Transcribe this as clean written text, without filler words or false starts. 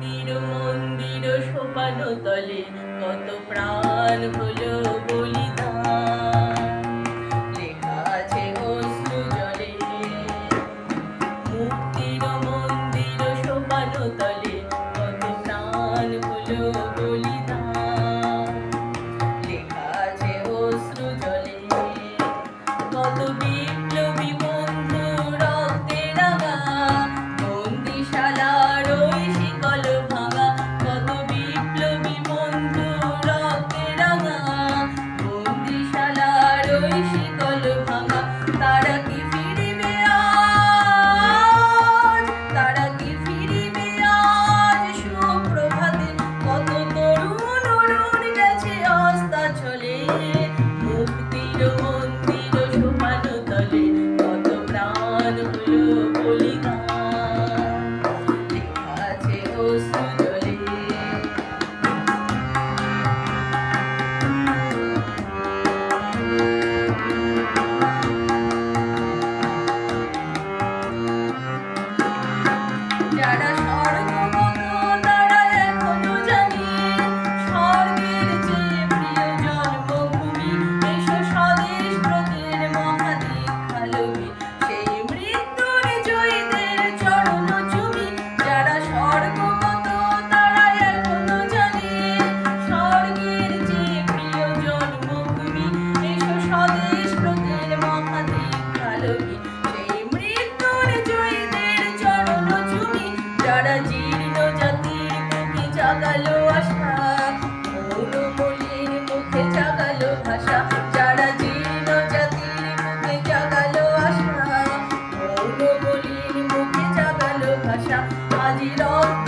মুক্তির মন্দির সোপান তলে কত প্রাণ হলো বলিদান, লেখা আছে অশ্রু জলে। মুক্তির মন্দির সোপান তলে কত প্রাণ হলো বলিদান, লেখা আছে অশ্রু জলে। কত বিপ্লবী বন্ধু রক্তে রাঙা, বন্দিশালার ওই শিকল ভাঙা। কত বিপ্লবী বন্ধু রক্তে রাঙা, বন্দিশালার ওই শিকল ভাঙা। তারা কি ফিরিবে আজ, তারা কি ফিরিবে আজ সুপ্রভাতে? কত তরুণ অরুণ গেছে অস্তাচলে, মুক্তির মন্দির সোপান তলে কত প্রাণ হলো বলিদান, লেখা আছে অশ্রু জলে। যারা স্বর্গগত তারা এখনো জানে স্বর্গের চেয়ে প্রিয় জন্মভূমি। এসো স্বদেশ ব্রতের মহাদীক্ষা লবি, সেই মৃত্যুর জয়ীদের চরণ চুমি। যারা স্বর্গগত তারা এখনো জানে স্বর্গের চেয়ে প্রিয় জন্মভূমি। এসো স্বদেশ ব্রতের মহাদীক্ষা লবি, সেই মৃত্যুর জয়ীদের চরণ চুমি। যারা জীর্ণ জাতির বুকে জাগালো আশা, মৌন মলির মুখে জাগালো ভাষা। যারা জীর্ণ জাতির বুকে জাগালো আশা, মৌন মলির মুখে জাগালো ভাষা। আজি রক্ত